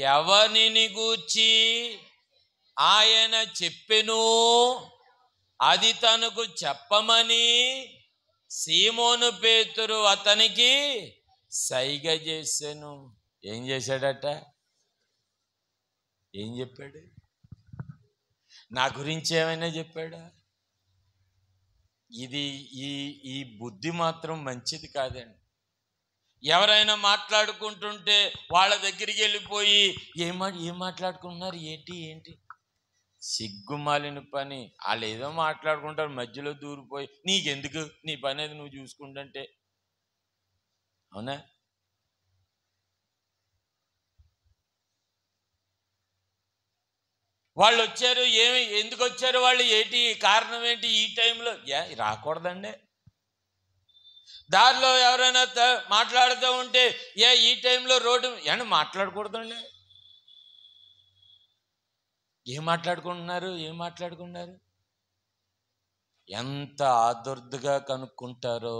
ఎవనిని గూర్చి ఆయన చెప్పెను అది తనకు చెప్పమని సీమోను పేతురు అతనికి సైగ చేశాను. ఏం చేశాడట? ఏం చెప్పాడు? నా గురించి ఏమైనా చెప్పాడా? ఇది ఈ బుద్ధి మాత్రం మంచిది కాదండి. ఎవరైనా మాట్లాడుకుంటుంటే వాళ్ళ దగ్గరికి వెళ్ళిపోయి ఏం మాట్లాడుకుంటున్నారు, ఏంటి సిగ్గుమాలిన పని. వాళ్ళు ఏదో మాట్లాడుకుంటారు, మధ్యలో దూరిపోయి నీకెందుకు, నీ పని అది నువ్వు చూసుకుంటుంటే. అవునా? వాళ్ళు వచ్చారు, ఎందుకు వచ్చారు వాళ్ళు, ఏంటి కారణం, ఏంటి ఈ టైంలో? రాకూడదండి. దారిలో ఎవరైనా మాట్లాడుతూ ఉంటే ఈ టైంలో రోడ్డు మాట్లాడకూడదండి. ఏం మాట్లాడుకుంటున్నారు? ఎంత ఆదుర్దుగా కనుక్కుంటారో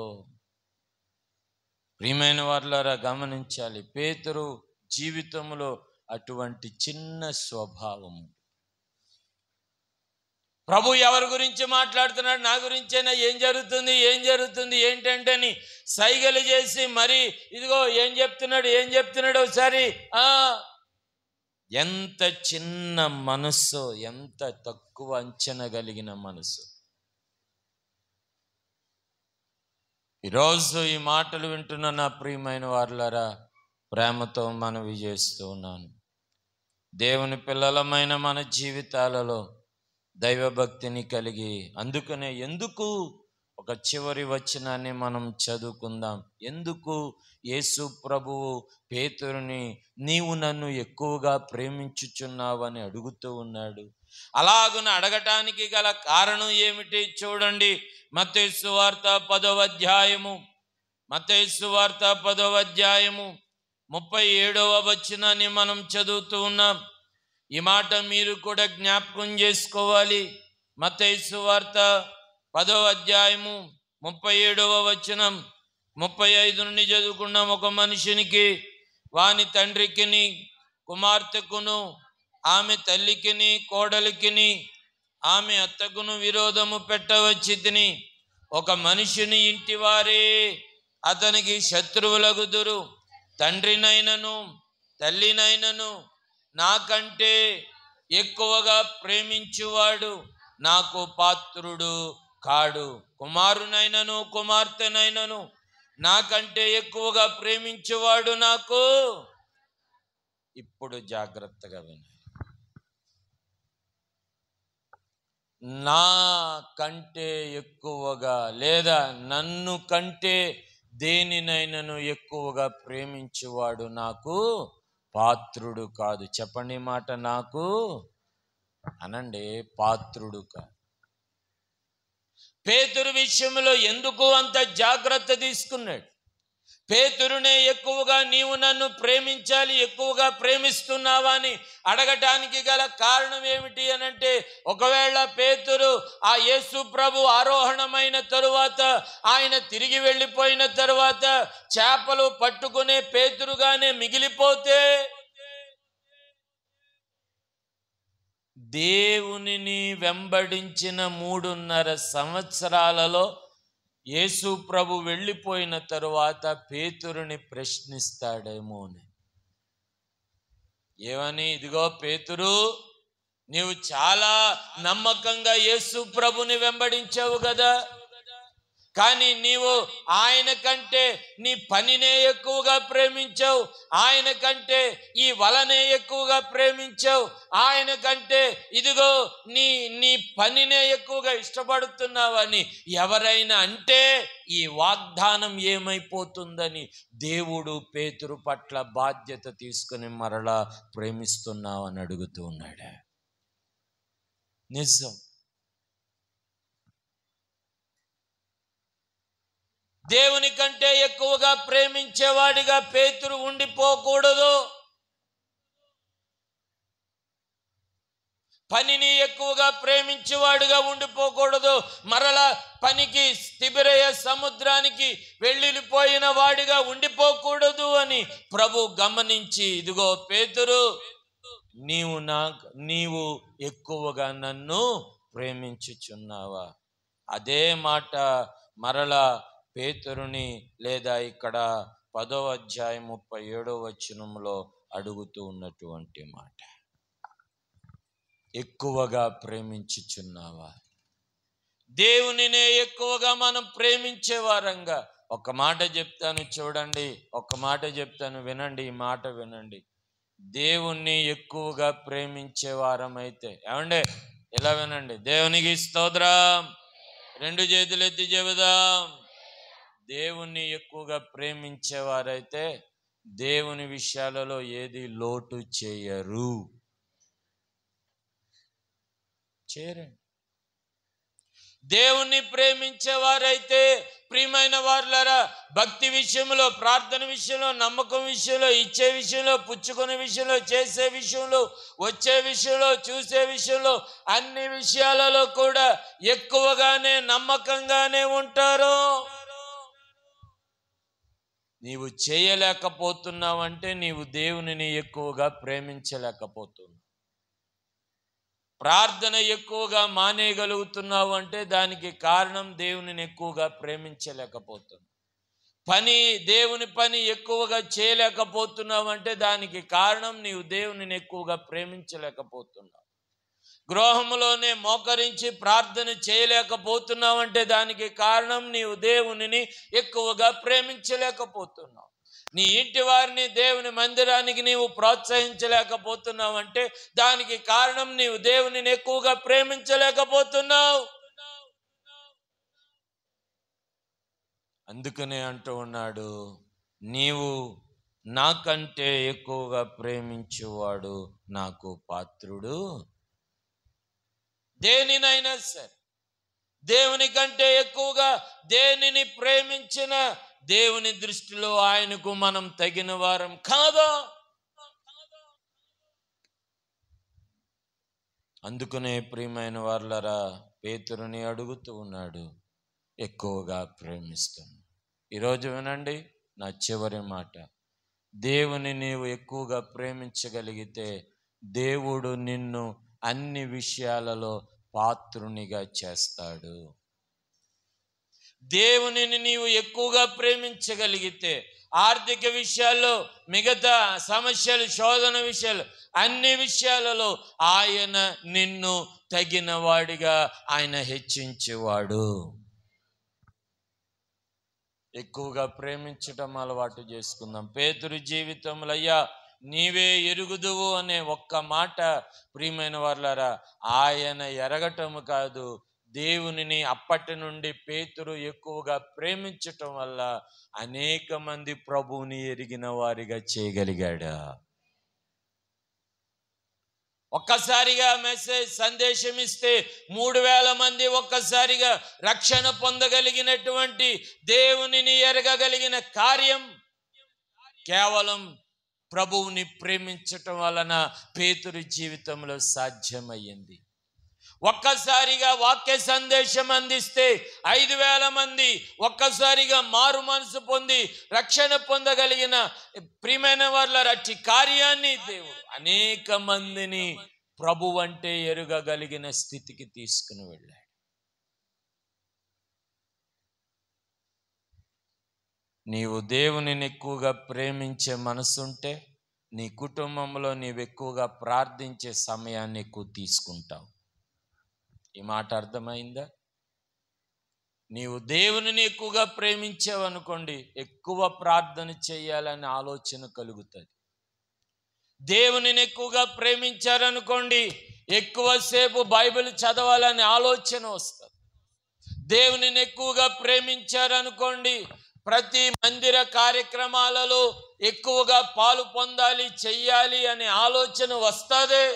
ప్రియమైన వారులారా గమనించాలి. పేతురు జీవితంలో అటువంటి చిన్న స్వభావము. ప్రభు ఎవరి గురించి మాట్లాడుతున్నాడు? నా గురించైనా ఏం జరుగుతుంది ఏంటంటే అని సైగలు చేసి మరి ఇదిగో ఏం చెప్తున్నాడు ఒకసారి. ఎంత చిన్న మనస్సు, ఎంత తక్కువ అంచనా కలిగిన మనసు. ఈరోజు ఈ మాటలు వింటున్న నా ప్రియమైన వారులారా ప్రేమతో మనవి చేస్తూ ఉన్నాను. దేవుని పిల్లలమైన మన జీవితాలలో దైవభక్తిని కలిగి, అందుకనే ఎందుకు ఒక చివరి వచనాన్ని మనం చదువుకుందాం. ఎందుకు యేసు ప్రభువు పేతురుని నీవు నన్ను ఎక్కువగా ప్రేమించుచున్నావని అడుగుతూ ఉన్నాడు? అలాగున అడగటానికి గల కారణం ఏమిటి చూడండి. మత్తయి సువార్త 10వ అధ్యాయము 37వ వచనాన్ని మనం చదువుతూ ఉన్నాం. ఈ మాట మీరు కూడా జ్ఞాపకం చేసుకోవాలి. మత్తయి సువార్త 10వ అధ్యాయము 37వ వచనం 35 నుండి చదువుకున్నాం. ఒక మనిషినికి వాని తండ్రికిని కుమార్తెకును ఆమె తల్లికిని కోడలికిని ఆమె అత్తకును విరోధము పెట్టవచ్చితిని. ఒక మనిషిని ఇంటి వారే అతనికి శత్రువులగుదురు. తండ్రినైనను తల్లినైనను నాకంటే ఎక్కువగా ప్రేమించువాడు నాకు పాత్రుడు కాడు. కుమారునైనను కుమార్తెనైనను నాకంటే ఎక్కువగా ప్రేమించువాడు నాకు. ఇప్పుడు జాగ్రత్తగా వినండి. నా కంటే ఎక్కువగా లేదా నన్ను కంటే దేనినైనను ఎక్కువగా ప్రేమించువాడు నాకు పాత్రుడు కాదు. చెప్పండి మాట, నాకు అనండి, పాత్రుడు కాదు. పేతురు విషయంలో ఎందుకు అంత జాగ్రత్త తీసుకున్నాడు? పేతురునే ఎక్కువగా నీవు నన్ను ప్రేమించాలి, ఎక్కువగా ప్రేమిస్తున్నావా అని అడగటానికి గల కారణం ఏమిటి అనంటే, ఒకవేళ పేతురు ఆ యేసు ప్రభు ఆరోహణమైన తరువాత, ఆయన తిరిగి వెళ్ళిపోయిన తరువాత చేపలు పట్టుకునే పేతురుగానే మిగిలిపోతే దేవునిని వెంబడించిన 3.5 సంవత్సరాలలో యేసు ప్రభు వెళ్ళిపోయిన తరువాత పేతురుని ప్రశ్నిస్తాడేమో అని. ఏమని? ఇదిగో పేతురు, నీవు చాలా నమ్మకంగా యేసు ప్రభుని వెంబడించావు కదా, కానీ నీవు ఆయన కంటే నీ పనినే ఎక్కువగా ప్రేమించావు, ఆయన కంటే ఈ వలనే ఎక్కువగా ప్రేమించావు, ఆయన కంటే ఇదిగో నీ పనినే ఎక్కువగా ఇష్టపడుతున్నావని ఎవరైనా అంటే ఈ వాగ్దానం ఏమైపోతుందని దేవుడు పేతురు పట్ల బాధ్యత తీసుకుని మరలా ప్రేమిస్తున్నావని అడుగుతూ ఉన్నాడు. నిజం. దేవుని కంటే ఎక్కువగా ప్రేమించేవాడిగా పేతురు ఉండిపోకూడదు. పనిని ఎక్కువగా ప్రేమించేవాడుగా ఉండిపోకూడదు. మరలా పనికి తిబిరయ సముద్రానికి వెళ్ళిపోయిన వాడిగా ఉండిపోకూడదు అని ప్రభు గమనించి, ఇదిగో పేతురు, నీవు ఎక్కువగా నన్ను ప్రేమించుచున్నావా? అదే మాట మరలా పేతురుని, లేదా ఇక్కడ 10వ అధ్యాయం 37వ వచనంలో అడుగుతూ ఉన్నటువంటి మాట, ఎక్కువగా ప్రేమించుచున్నావా? దేవునినే ఎక్కువగా మనం ప్రేమించే వారంగా. ఒక మాట చెప్తాను చూడండి, ఒక మాట చెప్తాను వినండి, ఈ మాట వినండి. దేవుణ్ణి ఎక్కువగా ప్రేమించే వారమైతే, ఏమండి ఇలా వినండి, దేవునికి స్తోత్రం, 2 చేతులు ఎత్తి చెబుదాం. దేవుణ్ణి ఎక్కువగా ప్రేమించేవారైతే దేవుని విషయాలలో ఏది లోటు చేయరు. దేవుణ్ణి ప్రేమించేవారైతే ప్రియమైన వారులారా, భక్తి విషయంలో, ప్రార్థన విషయంలో, నమ్మకం విషయంలో, ఇచ్చే విషయంలో, పుచ్చుకునే విషయంలో, చేసే విషయంలో, వచ్చే విషయంలో, చూసే విషయంలో, అన్ని విషయాలలో కూడా ఎక్కువగానే నమ్మకంగానే ఉంటారు. నీవు చేయలేకపోతున్నావంటే నీవు దేవునిని ఎక్కువగా ప్రేమించలేకపోతున్నావు. ప్రార్థన ఎక్కువగా మానేయగలుగుతున్నావు అంటే దానికి కారణం దేవునిని ఎక్కువగా ప్రేమించలేకపోతున్నావు. దేవుని పని ఎక్కువగా చేయలేకపోతున్నావు అంటే దానికి కారణం నీవు దేవునిని ఎక్కువగా ప్రేమించలేకపోతున్నావు. గృహంలోనే మోకరించి ప్రార్థన చేయలేకపోతున్నావు అంటే దానికి కారణం నీవు దేవునిని ఎక్కువగా ప్రేమించలేకపోతున్నావు. నీ ఇంటి వారిని దేవుని మందిరానికి నీవు ప్రోత్సహించలేకపోతున్నావు అంటే దానికి కారణం నీవు దేవునిని ఎక్కువగా ప్రేమించలేకపోతున్నావు. అందుకనే అంటూ ఉన్నాడు, నీవు నాకంటే ఎక్కువగా ప్రేమించేవాడు నాకు పాత్రుడు. దేనినైనా సరే, దేవుని కంటే ఎక్కువగా దేనిని ప్రేమించిన దేవుని దృష్టిలో ఆయనకు మనం తగిన వారం కాదా? అందుకనే ప్రియమైన వారులారా, పేతురుని అడుగుతూ ఉన్నాడు, ఎక్కువగా ప్రేమిస్తాను. ఈరోజు వినండి నా చివరి మాట, దేవుని నీవు ఎక్కువగా ప్రేమించగలిగితే దేవుడు నిన్ను అన్ని విషయాలలో పాత్రునిగా చేస్తాడు. దేవునిని నీవు ఎక్కువగా ప్రేమించగలిగితే ఆర్థిక విషయాల్లో, మిగతా సమస్యలు, శోధన విషయాలు, అన్ని విషయాలలో ఆయన నిన్ను తగిన వాడిగా ఆయన హెచ్చించేవాడు. ఎక్కువగా ప్రేమించటం అలవాటు చేసుకుందాం. పేతురు జీవితంలో అయ్యా నీవే ఎరుగుదువు అనే ఒక్క మాట ప్రియమైన వారులారా, ఆయన ఎరగటము కాదు, దేవునిని అప్పటి నుండి పేతురు ఎక్కువగా ప్రేమించటం వల్ల అనేక మంది ప్రభువుని ఎరిగిన వారిగా చేయగలిగాడు. ఒక్కసారిగా సందేశం ఇస్తే 3000 మంది ఒక్కసారిగా రక్షణ పొందగలిగినటువంటి, దేవునిని ఎరగగలిగిన కార్యం కేవలం ప్రభువుని ప్రేమించటం వలన పేతురు జీవితంలో సాధ్యమయ్యింది. ఒక్కసారిగా వాక్య సందేశం అందిస్తే 5000 మంది ఒక్కసారిగా మారు మనసు పొంది రక్షణ పొందగలిగిన ప్రియమైన వాళ్ళ అట్టి కార్యాన్ని దేవుడు అనేక మందిని ప్రభు అంటే ఎరుగగలిగిన స్థితికి తీసుకుని వెళ్ళాడు. నీవు దేవునిని ఎక్కువగా ప్రేమించే మనసుంటే నీ కుటుంబంలో నీవు ఎక్కువగా ప్రార్థించే సమయాన్ని ఎక్కువ తీసుకుంటావు. ఈ మాట అర్థమైందా? నీవు దేవునిని ఎక్కువగా ప్రేమించావనుకోండి, ఎక్కువ ప్రార్థన చేయాలనే ఆలోచన కలుగుతుంది. దేవునిని ఎక్కువగా ప్రేమించారనుకోండి, ఎక్కువసేపు బైబిల్ చదవాలనే ఆలోచన వస్తుంది. దేవునిని ఎక్కువగా ప్రేమించారనుకోండి, ప్రతి మందిర కార్యక్రమాలలో ఎక్కువగా పాలు పొందాలి, చెయ్యాలి అనే ఆలోచన వస్తుంది.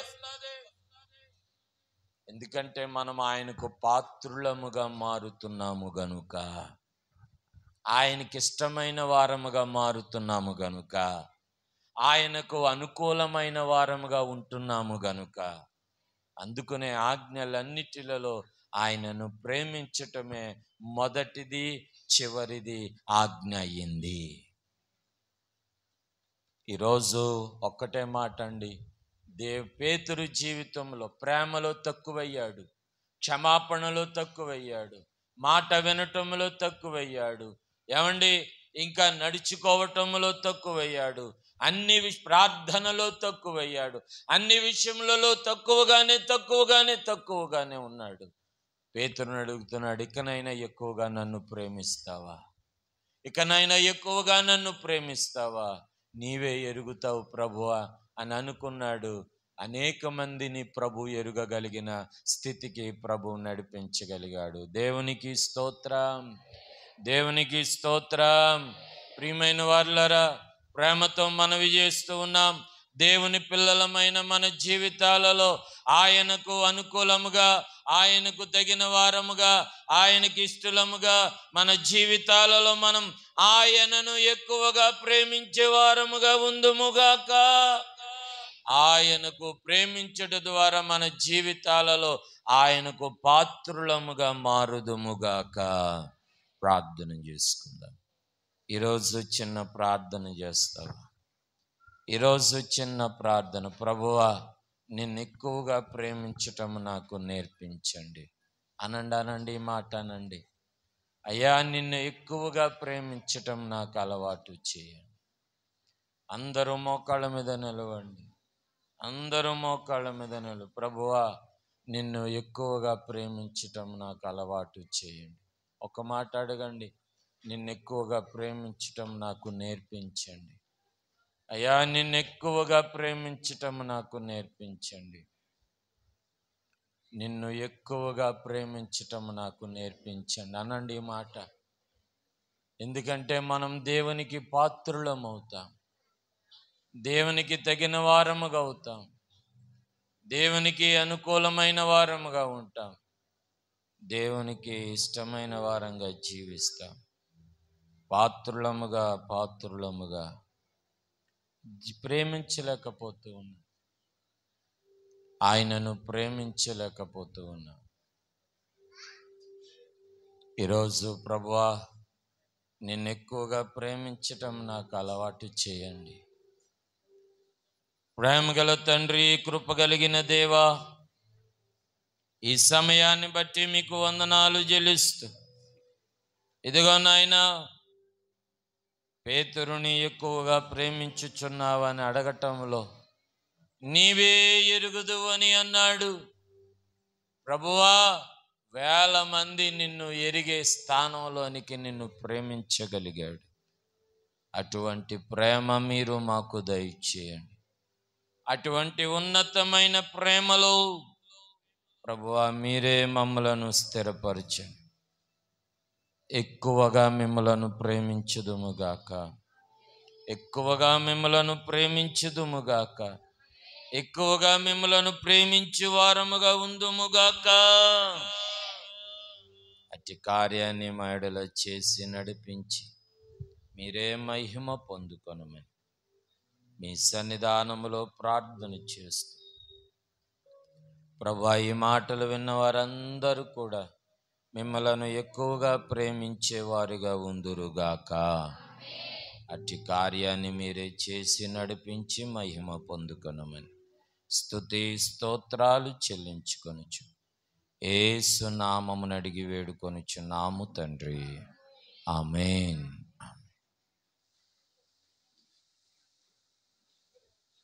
ఎందుకంటే మనం ఆయనకు పాత్రులముగా మారుతున్నాము గనుక, ఆయనకి ఇష్టమైన వారముగా మారుతున్నాము గనుక, ఆయనకు అనుకూలమైన వారముగా ఉంటున్నాము గనుక, అందుకనే ఆజ్ఞలన్నిటిలలో ఆయనను ప్రేమించటమే మొదటిది చివరిది ఆజ్ఞ అయ్యింది. ఈరోజు ఒక్కటే మాట అండి, పేతురు జీవితంలో ప్రేమలో తక్కువయ్యాడు, క్షమాపణలో తక్కువయ్యాడు, మాట వినటంలో తక్కువయ్యాడు, ఏమండి ఇంకా నడుచుకోవటంలో తక్కువయ్యాడు, ప్రార్థనలో తక్కువయ్యాడు, అన్ని విషయములలో తక్కువగానే ఉన్నాడు. పేతురుని అడుగుతున్నాడు, ఇకనైనా ఎక్కువగా నన్ను ప్రేమిస్తావా? ఇకనైనా ఎక్కువగా నన్ను ప్రేమిస్తావా? నీవే ఎరుగుతావు ప్రభువా అని అనుకున్నాడు. అనేక మందిని ప్రభు ఎరుగగలిగిన స్థితికి ప్రభు నడిపించగలిగాడు. దేవునికి స్తోత్రం, దేవునికి స్తోత్రం. ప్రియమైన వారులారా, ప్రేమతో మనవి చేస్తూ ఉన్నాం, దేవుని పిల్లలమైన మన జీవితాలలో ఆయనకు అనుకూలముగా, ఆయనకు తగిన వారముగా, ఆయనకి ఇష్టలముగా మన జీవితాలలో మనం ఆయనను ఎక్కువగా ప్రేమించే వారముగా ఉందుముగాక. ఆయనకు ప్రేమించట ద్వారా మన జీవితాలలో ఆయనకు పాత్రులముగా మారుదుముగాక. ప్రార్థన చేసుకుందాం. ఈరోజు చిన్న ప్రార్థన చేస్తావా? ఈరోజు చిన్న ప్రార్థన, ప్రభువా నిన్ను ఎక్కువగా ప్రేమించటం నాకు నేర్పించండి అనండి. ఈ మాట అనండి, అయ్యా నిన్ను ఎక్కువగా ప్రేమించటం నాకు అలవాటు చేయండి. అందరూ మోకాళ్ళ మీద నిలవండి, అందరూ మోకాళ్ళ మీద ప్రభువా నిన్ను ఎక్కువగా ప్రేమించటం నాకు అలవాటు చేయండి. ఒక మాట అడగండి, నిన్ను ఎక్కువగా ప్రేమించటం నాకు నేర్పించండి. అయ్యా నిన్ను ఎక్కువగా ప్రేమించటం నాకు నేర్పించండి, నిన్ను ఎక్కువగా ప్రేమించటం నాకు నేర్పించండి అనండి ఈ మాట. ఎందుకంటే మనం దేవునికి పాత్రులం అవుతాం, దేవునికి తగిన వారముగా అవుతాం, దేవునికి అనుకూలమైన వారముగా ఉంటాం, దేవునికి ఇష్టమైన వారంగా జీవిస్తాం. పాత్రులముగా ప్రేమించలేకపోతూ ఉన్నాం, ఆయనను ప్రేమించలేకపోతూ ఉన్నాం. ఈరోజు ప్రభువా నిన్ను ఎక్కువగా ప్రేమించటం నాకు అలవాటు చేయండి. ప్రేమగల తండ్రి, కృపగలిగిన దేవా, ఈ సమయాన్ని బట్టి మీకు వందనాలు చెల్లిస్తూ, ఇదిగో నాయనా పేతురుని ఎక్కువగా ప్రేమించుచున్నావని అడగటంలో నీవే ఎరుగుదు అని అన్నాడు. ప్రభువా 1000 మంది నిన్ను ఎరిగే స్థానంలోనికి నిన్ను ప్రేమించగలిగాడు. అటువంటి ప్రేమ మీరు మాకు దయచేయండి. అటువంటి ఉన్నతమైన ప్రేమలో ప్రభువా మీరే మమ్మలను స్థిరపరచండి. ఎక్కువగా మిమ్మలను ప్రేమించుదుముగాక, ఎక్కువగా మిమ్మలను ప్రేమించుదుముగాక, ఎక్కువగా మిమ్మలను ప్రేమించు వారముగా ఉందుముగాక. అట్టి కార్యాన్ని మా యెడల చేసి నడిపించి మీరే మహిమ పొందుకొనమని మీ సన్నిధానములో ప్రార్థన చేస్తూ, ప్రభువా ఈ మాటలు విన్న వారందరూ కూడా మిమ్మలను ఎక్కువగా ప్రేమించేవారుగా ఉందురుగాక. అట్టి కార్యాన్ని మీరే చేసి నడిపించి మహిమ పొందుకొనమని స్తుతి స్తోత్రాలు చెల్లించుకొనుచు యేసు నామమున అడిగి వేడుకొనుచున్నాము తండ్రి, ఆమేన్.